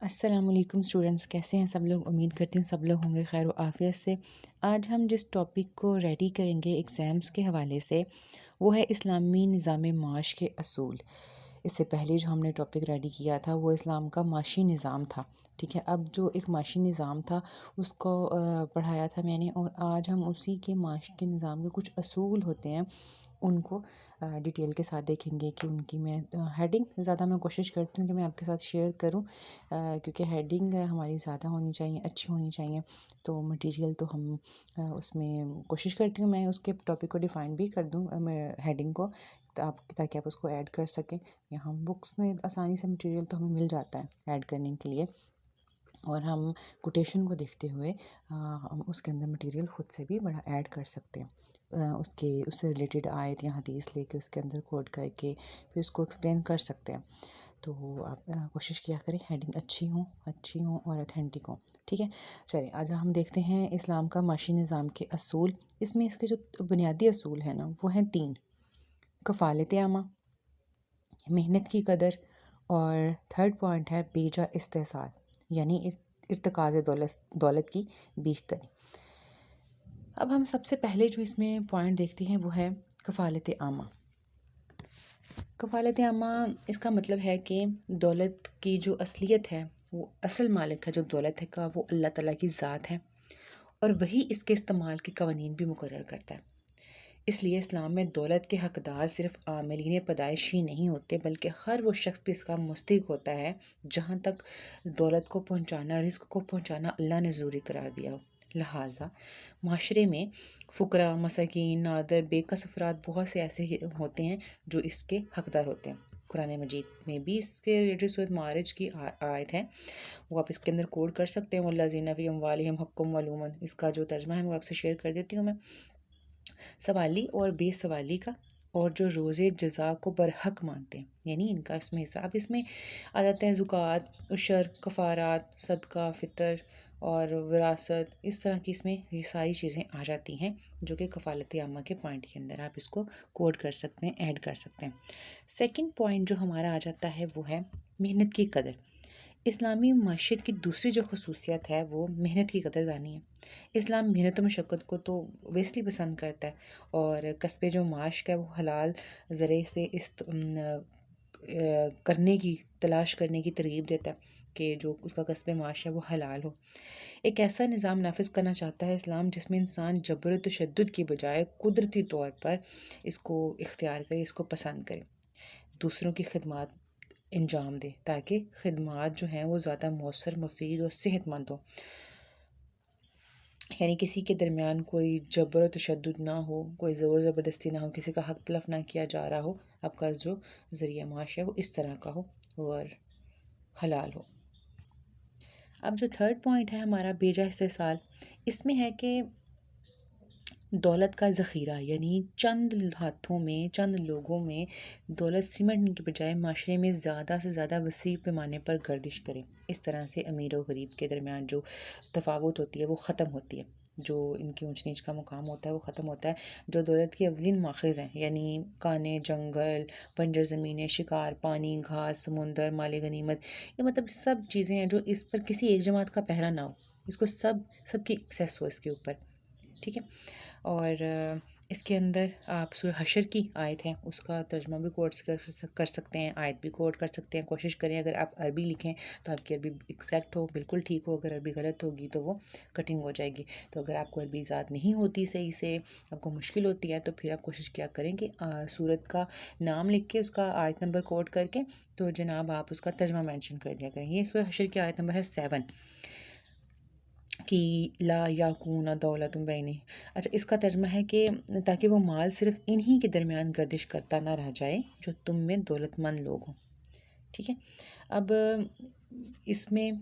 अस्सलामुअलैकुम स्टूडेंट्स, कैसे हैं सब लोग। उम्मीद करती हूँ सब लोग होंगे खैर व आफ़ियत से। आज हम जिस टॉपिक को रेडी करेंगे एग्ज़ाम्स के हवाले से वो है इस्लामी निज़ाम माश के असूल। इससे पहले जो हमने टॉपिक रेडी किया था वो इस्लाम का माशी निज़ाम था। ठीक है, अब जो एक माशी निज़ाम था उसको पढ़ाया था मैंने, और आज हम उसी के माश के निज़ाम के कुछ असूल होते हैं उनको डिटेल के साथ देखेंगे कि उनकी मैं हेडिंग ज़्यादा मैं कोशिश करती हूँ कि मैं आपके साथ शेयर करूँ, क्योंकि हेडिंग हमारी ज़्यादा होनी चाहिए, अच्छी होनी चाहिए। तो मटेरियल तो हम उसमें कोशिश करती हूँ मैं उसके टॉपिक को डिफ़ाइन भी कर दूँ, मैं हेडिंग को, ताकि आप उसको ऐड कर सकें। यहाँ बुक्स में आसानी से मटेरियल तो हमें मिल जाता है ऐड करने के लिए, और हम कोटेशन को देखते हुए हम उसके अंदर मटेरियल ख़ुद से भी बड़ा ऐड कर सकते हैं। उससे रिलेटेड आयत या हदीस लेके उसके अंदर कोड करके फिर उसको एक्सप्लेन कर सकते हैं। तो आप कोशिश किया करें हेडिंग अच्छी हो और अथेंटिक हो। ठीक है, चलिए आज हम देखते हैं इस्लाम का माशी निज़ाम के असूल। इसमें इसके जो बुनियादी असूल हैं ना वो हैं 3। कफ़ालत आमा, मेहनत की कदर, और थर्ड पॉइंट है बेजा इस्तेसाल, यानी इर्तिकाज़ दौलत की बीख करें। अब हम सबसे पहले जो इसमें पॉइंट देखते हैं वो है कफ़ालत आमा। कफ़ालत आमा इसका मतलब है कि दौलत की जो असलियत है, वो असल मालिक का जो दौलत है का वो अल्लाह ताला की ज़ात है, और वही इसके इस्तेमाल के कवानीन भी मुकर्रर करता है। इसलिए इस्लाम में दौलत के हकदार सिर्फ आमिलीन पैदाइश ही नहीं होते, बल्कि हर वो शख्स भी इसका मुस्तहिक होता है जहाँ तक दौलत को पहुँचाना, रिस्क को पहुँचाना अल्लाह ने ज़रूरी करार दिया हो। लिहाजा माशरे में फ़ुकरा, मसाकीन, नादर, बेकस अफराद बहुत से ऐसे होते हैं जो इसके हकदार होते हैं। कुरान मजीद में भी इसके रिलेटेड सूरत मारिज की आयत है, वो आप इसके अंदर कोड कर सकते हैं। वल्लज़ीना फ़ी अम्वालिहिम हक़्क़ुम मालूम, इसका जो तर्जमा है वो आपसे शेयर कर देती हूँ मैं। सवाली और बेसवाली का, और जो रोज़े जज़ा को बरहक मानते हैं, यानी इनका इसमें हिस्सा। अब इसमें आ जाते हैं ज़ुकात, उशर, कफ़ारात, सदका, फ़ितर और विरासत। इस तरह की इसमें ये सारी चीज़ें आ जाती हैं जो कि कफ़ालत आमा के पॉइंट के अंदर आप इसको कोड कर सकते हैं, ऐड कर सकते हैं। सेकंड पॉइंट जो हमारा आ जाता है वो है मेहनत की कदर। इस्लामी माशियत की दूसरी जो खसूसियत है वो मेहनत की कदरदानी है। इस्लाम मेहनत और मशक्क़त को तो वेस्टली पसंद करता है, और कस्बे जो माश का है वो हलाल ज़रिए से करने की तलाश करने की तरगीब देता है कि जो उसका कस्बे माश है वो हलाल हो। एक ऐसा निज़ाम नाफिज़ करना चाहता है इस्लाम जिसमें इंसान जबर तशद्दुद की बजाय कुदरती तौर पर इसको इख्तियार करे, इसको पसंद करे, दूसरों की खिदमत अंजाम दे, ताकि खिदमत जो हैं वो ज़्यादा मौसर, मुफीद और सेहतमंद हो। यानी किसी के दरमियान कोई जबर तशद्दुद ना हो, कोई ज़ोर ज़बरदस्ती ना हो, किसी का हक़ तलफ़ ना किया जा रहा हो। आपका जो ज़रिया माश है वो इस तरह का हो और हलाल हो। अब जो थर्ड पॉइंट है हमारा बेजा इस्तेसाल, इसमें है कि दौलत का ज़ख़ीरा, यानी चंद हाथों में, चंद लोगों में दौलत सिमटने के बजाय माशरे में ज़्यादा से ज़्यादा वसी पैमाने पर गर्दिश करें। इस तरह से अमीर और गरीब के दरमियान जो तफावत होती है वो ख़त्म होती है, जो इनकी ऊंच नीच का मुकाम होता है वो ख़त्म होता है। जो दौलत के अवलिन माखज़ हैं, यानी काने, जंगल, बंजर ज़मीनें, शिकार, पानी, घास, समुंदर, माले गनीमत, ये मतलब सब चीज़ें हैं जो इस पर किसी एक जमात का पहरा ना हो, इसको सबकी एक्सेस हो इसके ऊपर। ठीक है, और इसके अंदर आप सूरह हशर की आयत है उसका तर्जुमा भी कोड कर सकते हैं, आयत भी कोड कर सकते हैं। कोशिश करें अगर आप अरबी लिखें तो आपकी अरबी एग्जैक्ट हो, बिल्कुल ठीक हो। अगर अरबी गलत होगी तो वो कटिंग हो जाएगी। तो अगर आपको अरबी ज़ात नहीं होती सही से, आपको मुश्किल होती है, तो फिर आप कोशिश क्या करें कि सूरत का नाम लिख के उसका आयत नंबर कोड करके तो जनाब आप उसका तर्जुमा मेंशन कर दिया करें। ये सूरह हशर की आयत नंबर है 7 कि ला याकूना दौलत बैनी। अच्छा, इसका तर्जमा है कि ताकि वो माल सिर्फ इन्हीं के दरमियान गर्दिश करता ना रह जाए जो तुम में दौलतमंद लोग हों। ठीक है, अब इसमें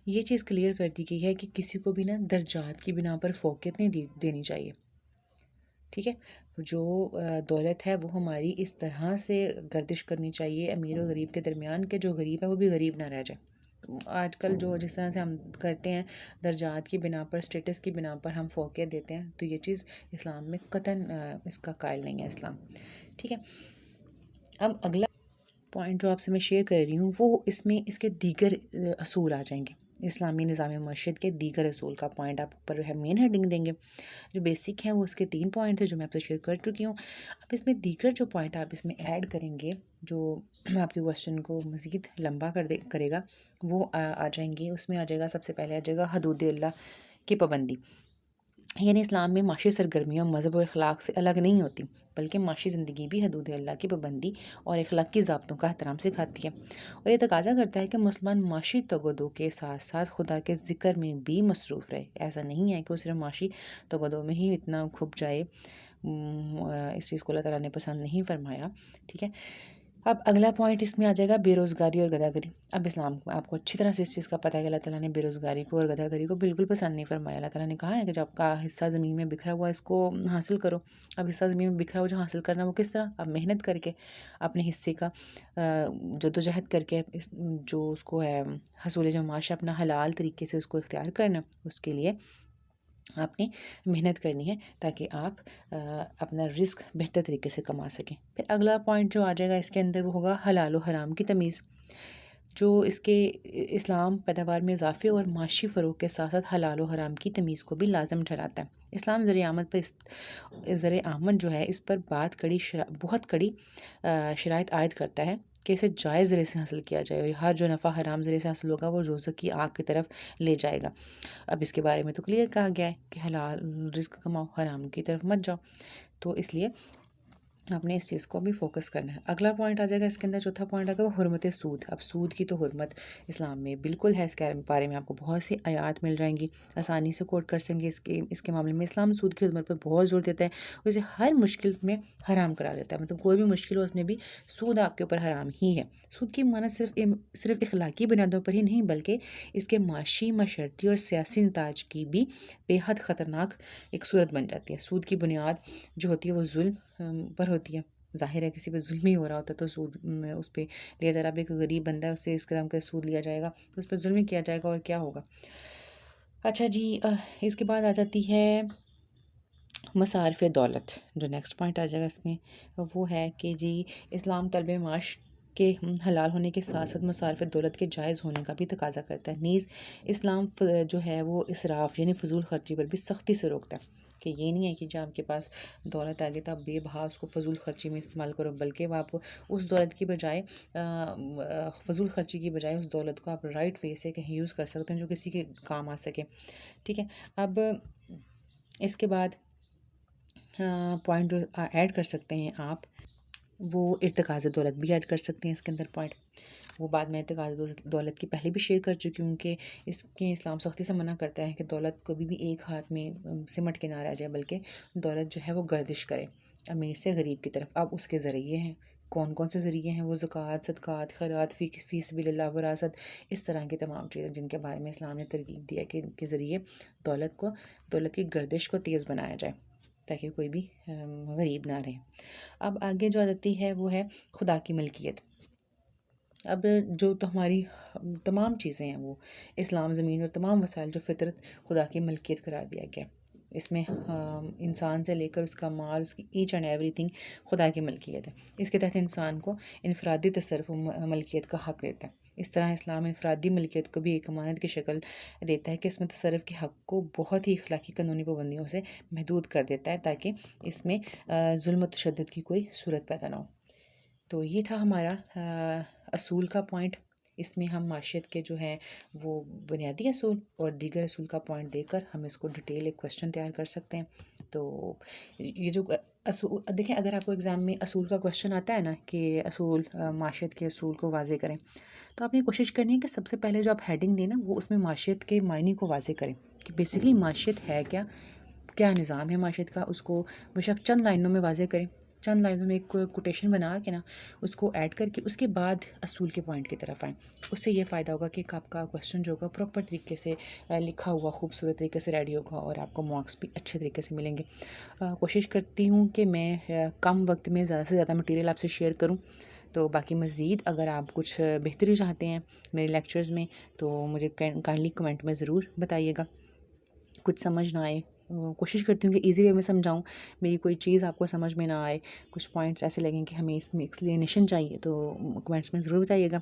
ये चीज़ क्लियर कर दी गई है कि किसी को भी ना दर्जात की बिना पर फ़ौक़ियत नहीं देनी चाहिए। ठीक है, जो दौलत है वो हमारी इस तरह से गर्दिश करनी चाहिए अमीर और गरीब के दरमियान के जो गरीब है वो भी गरीब ना रह जाए। आजकल जो जिस तरह से हम करते हैं दर्जात की बिना पर, स्टेटस की बिना पर हम फ़ौक़ियत देते हैं, तो ये चीज़ इस्लाम में कतन इसका कायल नहीं है इस्लाम। ठीक है, अब अगला पॉइंट जो आपसे मैं शेयर कर रही हूँ वो इसमें इसके दीगर असूल आ जाएंगे। इस्लामी निज़ाम मस्जिद के दीगर असूल का पॉइंट आप ऊपर है मेन हेडिंग देंगे। जो बेसिक है वो उसके 3 पॉइंट थे जो मैं आपसे शेयर कर चुकी हूँ। अब इसमें दीगर जो पॉइंट आप इसमें ऐड करेंगे जो आपके क्वेश्चन को मज़ीद लंबा करेगा वो आ जाएंगे। उसमें आ जाएगा, सबसे पहले आ जाएगा हदूद अल्लाह की पाबंदी। यानी इस्लाम में माशी सरगर्मियाँ मज़हब और अखलाक से अलग नहीं होती, बल्कि माशी ज़िंदगी भी हदूद अल्लाह की पाबंदी और अखलाकी ज़ाब्तों का एहतराम सिखाती है। और ये तकाजा करता है कि मुसलमान माशी तगदो के साथ साथ खुदा के ज़िक्र में भी मसरूफ़ रहे। ऐसा नहीं है कि वो सिर्फ माशी तगदो में ही इतना खुब जाए। इस चीज़ को अल्लाह ताला ने पसंद नहीं फरमाया। ठीक है। अब अगला पॉइंट इसमें आ जाएगा बेरोज़गारी और गधागरी। अब इस्लाम को आपको अच्छी तरह से इस चीज़ का पता है कि अल्लाह ताला ने बेरोज़गारी को और गधागरी को बिल्कुल पसंद नहीं फरमाया। अल्लाह ताला ने कहा है कि जो आपका हिस्सा ज़मीन में बिखरा हुआ है इसको हासिल करो। अब हिस्सा ज़मीन में बिखरा हुआ जो हासिल करना वो किस तरह? अब मेहनत करके अपने हिस्से का जद्दोजहद करके जो उसको है हसूल जो माशा अपना हलाल तरीके से उसको इख्तियार करना, उसके लिए आपने मेहनत करनी है ताकि आप अपना रिस्क बेहतर तरीके से कमा सकें। फिर अगला पॉइंट जो आ जाएगा इसके अंदर वो होगा हलाल और हराम की तमीज़। जो इसके इस्लाम पैदावार में इजाफ़े और माशी फ़रोग के साथ साथ हलाल और हराम की तमीज़ को भी लाजम ठहराता है। इस्लाम ज़रिए आमद पर ज़रिए आमद जो है इस पर बहुत कड़ी शराइत आयद करता है कि इसे जायज़ ज़रिए से हासिल किया जाए और हर जो नफ़ा हराम ज़रिए से हासिल होगा वो रोज़े की आग की तरफ ले जाएगा। अब इसके बारे में तो क्लियर कहा गया है कि हलाल रिस्क कमाओ, हराम की तरफ मत जाओ। तो इसलिए आपने इस चीज़ को भी फोकस करना है। अगला पॉइंट आ जाएगा इसके अंदर, चौथा पॉइंट आएगा वो हुर्मत सूद। अब सूद की तो हुर्मत इस्लाम में बिल्कुल है। इसके बारे में आपको बहुत सी आयात मिल जाएंगी, आसानी से कोट कर सकेंगे। इसके मामले में इस्लाम सूद की हुर्मत पर बहुत जोर देता है, उसे हर मुश्किल में हराम करा देता है। मतलब कोई भी मुश्किल हो उसमें भी सूद आपके ऊपर हराम ही है। सूद की माना सिर्फ इखलाकी बुनियादों पर ही नहीं बल्कि इसके माशी, मशरती और सियासी नताज की भी बेहद ख़तरनाक एक सूरत बन जाती है। सूद की बुनियाद जो होती है वो जुल्म पर होती है। ज़ाहिर है किसी पे जुल्म ही हो रहा होता है तो सूद उस पर लिया जा रहा है। अब एक गरीब बंदा है उससे इस ग्राम का सूद लिया जाएगा तो उस पर जुल्म ही किया जाएगा और क्या होगा। अच्छा जी, इसके बाद आ जाती है मसारफ़ दौलत। जो नेक्स्ट पॉइंट आ जाएगा इसमें वो है कि जी इस्लाम तलब माश के हलाल होने के साथ साथ मसारफ़ दौलत के जायज़ होने का भी तकाजा करता है। नीज़ इस्लाम जो है वो इसराफ़ यानी फ़जूल ख़र्ची पर भी सख्ती से रोकता है कि ये नहीं है कि जब आपके पास दौलत आ गई तो आप बेबहा उसको फ़जूल ख़र्ची में इस्तेमाल करो, बल्कि वो आप उस दौलत की बजाय फ़जूल ख़र्ची की बजाय उस दौलत को आप राइट वे से कहीं यूज़ कर सकते हैं जो किसी के काम आ सके। ठीक है। अब इसके बाद पॉइंट जो ऐड कर सकते हैं आप वो इर्तिकाज़ दौलत भी ऐड कर सकते हैं इसके अंदर पॉइंट। वो बाद में इर्तिकाज़ दौलत की पहले भी शेयर कर चुकी हूँ कि इसके इस्लाम सख्ती से मना करता है कि दौलत कभी भी एक हाथ में सिमट के ना रह जाए, बल्कि दौलत जो है वो गर्दिश करे अमीर से गरीब की तरफ। अब उसके ज़रिए हैं कौन कौन से ज़रिए हैं वो ज़कात, सदक़ात, खैरात, फ़ी सबिलिल्लाह, विरासत, इस तरह की तमाम चीज़ें जिनके बारे में इस्लाम ने तरगीब दिया कि इनके ज़रिए दौलत की गर्दिश को तेज़ बनाया जाए ताकि कोई भी गरीब ना रहे। अब आगे जो आ जाती है वो है खुदा की मलकियत। अब जो तो हमारी तमाम चीज़ें हैं वो इस्लाम ज़मीन और तमाम वसाइल जो फ़ितरत खुदा की मलकियत करार दिया गया। इसमें इंसान से लेकर उसका माल, उसकी ईच एंड एवरीथिंग खुदा की मलकियत है। इसके तहत इंसान को इनफरादी तसर्रुफ़ मलकियत का हक़ देता है। इस तरह इस्लाम इनफरादी मलकियत को भी एक अमानत की शक्ल देता है कि इसमें तसर्रुफ़ के हक़ को बहुत ही इखलाकी कानूनी पाबंदियों से महदूद कर देता है ताकि इसमें जुल्म तशद्दुद की कोई सूरत पैदा ना हो। तो ये था हमारा असूल का पॉइंट। इसमें हम माशियत के जो हैं वो बुनियादी असूल और दीगर असूल का पॉइंट देकर हम इसको डिटेल एक क्वेश्चन तैयार कर सकते हैं। तो ये जो असूल देखें, अगर आपको एग्ज़ाम में असूल का क्वेश्चन आता है ना कि असूल माशियत के असूल को वाज़े करें, तो आपने कोशिश करनी है कि सबसे पहले जो आप हेडिंग दें ना वो उसमें माशियत के मायने को वाज़े करें कि बेसिकली माशियत है क्या, क्या निज़ाम है माशियत का, उसको बेशक चंद लाइनों में वाज़े करें। चंद लाइनों में एक कोटेशन बना के ना उसको ऐड करके उसके बाद असूल के पॉइंट की तरफ आएँ। उससे ये फ़ायदा होगा कि आपका क्वेश्चन जो होगा प्रॉपर तरीके से लिखा हुआ खूबसूरत तरीके से रेडी होगा और आपको मार्क्स भी अच्छे तरीके से मिलेंगे। कोशिश करती हूँ कि मैं कम वक्त में ज़्यादा से ज़्यादा मटीरियल आपसे शेयर करूँ। तो बाकी मज़ीद अगर आप कुछ बेहतरी चाहते हैं मेरे लेक्चर्स में तो मुझे काइंडली कमेंट में ज़रूर बताइएगा। कुछ समझ ना आए कोशिश करती हूँ कि ईज़ी वे में समझाऊँ। मेरी कोई चीज़ आपको समझ में ना आए, कुछ पॉइंट्स ऐसे लगें कि हमें इसमें एक्सप्लेनेशन चाहिए, तो कमेंट्स में ज़रूर बताइएगा।